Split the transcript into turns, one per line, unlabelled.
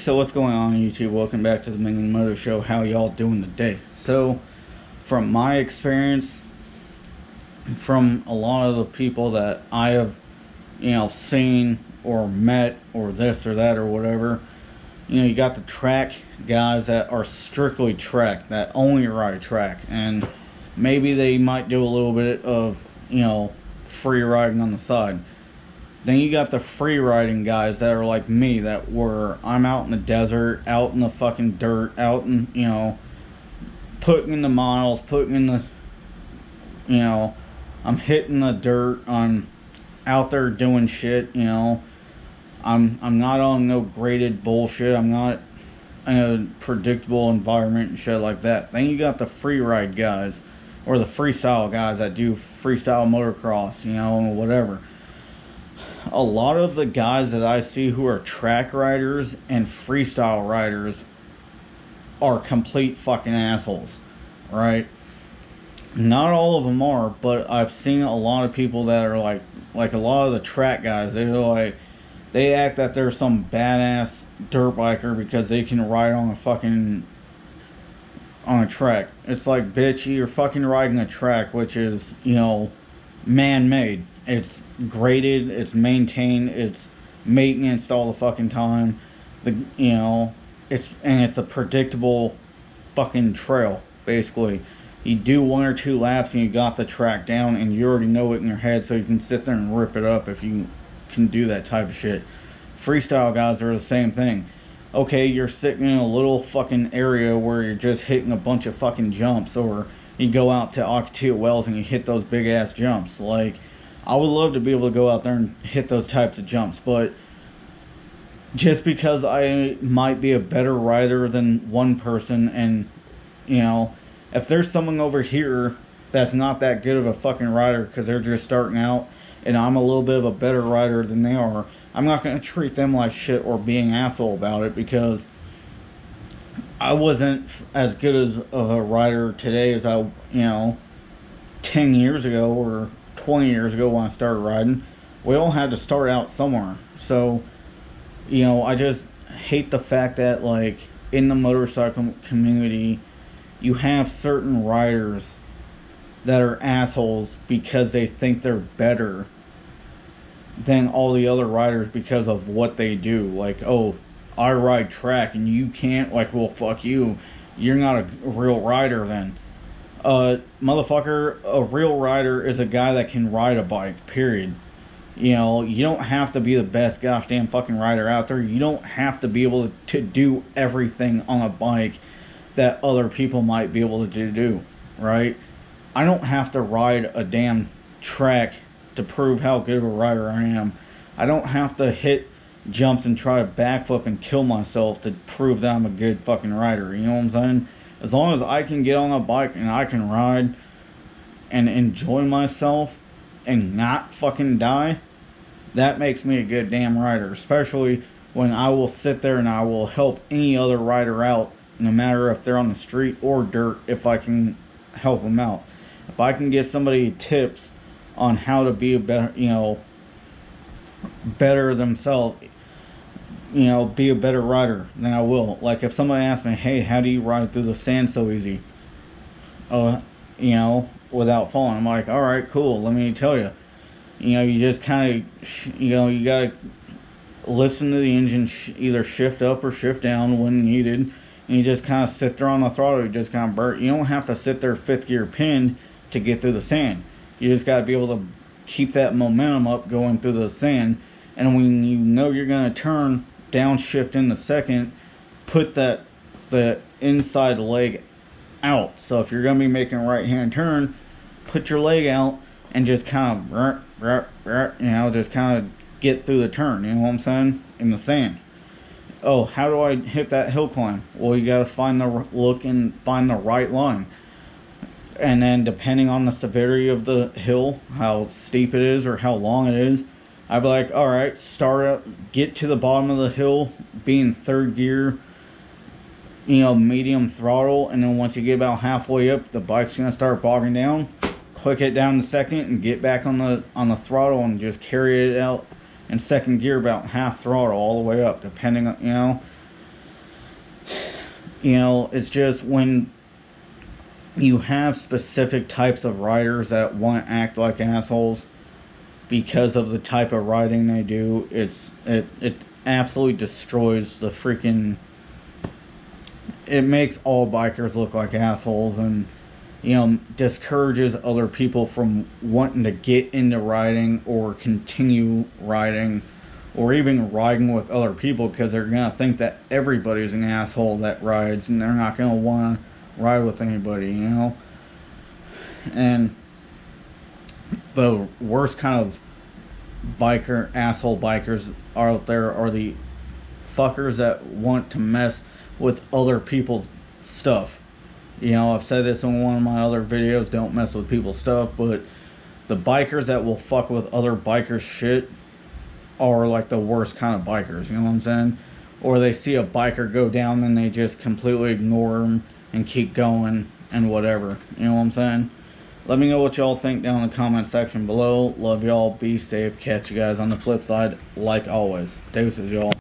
So what's going on YouTube? Welcome back to the Mingling Motor Show. How y'all doing today? So, from my experience, from a lot of the people that I have, seen or met or this or that or whatever, you got the track guys that are strictly track, that only ride track, and maybe they might do a little bit of, free riding on the side. Then you got the free riding guys that are like me, I'm out in the desert, out in the fucking dirt, out in, putting in the miles, I'm hitting the dirt, I'm out there doing shit, I'm not on no graded bullshit, I'm not in a predictable environment and shit like that. Then you got the free ride guys, or the freestyle guys that do freestyle motocross, whatever. A lot of the guys that I see who are track riders and freestyle riders are complete fucking assholes, right? Not all of them are, but I've seen a lot of people that are like a lot of the track guys, they act that they're some badass dirt biker because they can ride on a track. It's like, bitch, you're fucking riding a track, which is, man-made. It's graded, it's maintained, it's maintenanced all the fucking time. It's a predictable fucking trail, basically. You do 1 or 2 laps and you got the track down and you already know it in your head, so you can sit there and rip it up if you can do that type of shit. Freestyle guys are the same thing. Okay, you're sitting in a little fucking area where you're just hitting a bunch of fucking jumps, or you go out to Ocotillo Wells and you hit those big ass jumps. Like, I would love to be able to go out there and hit those types of jumps, but just because I might be a better rider than one person, and if there's someone over here that's not that good of a fucking rider because they're just starting out, and I'm a little bit of a better rider than they are, I'm not going to treat them like shit or be an asshole about it, because I wasn't as good as of a rider today as I, 10 years ago or 20 years ago when I started riding. We all had to start out somewhere. So, I just hate the fact that, like, in the motorcycle community, you have certain riders that are assholes because they think they're better than all the other riders because of what they do. Like, oh, I ride track and you can't. Like, well, fuck you, you're not a real rider then. Motherfucker, a real rider is a guy that can ride a bike, period. You don't have to be the best gosh damn fucking rider out there. You don't have to be able to do everything on a bike that other people might be able to do, right? I don't have to ride a damn track to prove how good of a rider I am. I don't have to hit jumps and try to backflip and kill myself to prove that I'm a good fucking rider. You know what I'm saying? As long as I can get on a bike and I can ride and enjoy myself and not fucking die, that makes me a good damn rider. Especially when I will sit there and I will help any other rider out, no matter if they're on the street or dirt, if I can help them out. If I can give somebody tips on how to be a better, better themselves, be a better rider, then I will. Like, if somebody asks me, hey, how do you ride through the sand so easy, without falling, I'm like, alright, cool, let me tell you. You just kind of, you gotta listen to the engine either shift up or shift down when needed, and you just kind of sit there on the throttle. You just kind of burn. You don't have to sit there 5th gear pinned to get through the sand. You just got to be able to keep that momentum up going through the sand, and when you know you're going to turn, downshift in the second, put the inside leg out. So if you're going to be making a right hand turn, put your leg out and just kind of just kind of get through the turn, you know what I'm saying, in the sand. Oh, how do I hit that hill climb? Well, you gotta find the right line, and then depending on the severity of the hill, how steep it is or how long it is, I'd be like, all right, start up, get to the bottom of the hill, be in 3rd gear, medium throttle, and then once you get about halfway up, the bike's gonna start bogging down. Click it down to 2nd and get back on the throttle and just carry it out in 2nd gear about half throttle all the way up, depending on, You know, it's just when you have specific types of riders that want to act like assholes because of the type of riding they do, it absolutely destroys the freaking, it makes all bikers look like assholes, and you know, discourages other people from wanting to get into riding or continue riding or even riding with other people, because they're gonna think that everybody's an asshole that rides, and they're not gonna want to ride with anybody, you know. And the worst kind of asshole bikers out there are the fuckers that want to mess with other people's stuff. You know, I've said this in one of my other videos, don't mess with people's stuff, but the bikers that will fuck with other bikers' shit are like the worst kind of bikers, you know what I'm saying? Or they see a biker go down and they just completely ignore him and keep going and whatever, you know what I'm saying? Let me know what y'all think down in the comment section below. Love y'all, be safe, catch you guys on the flip side like always. Deuces, y'all.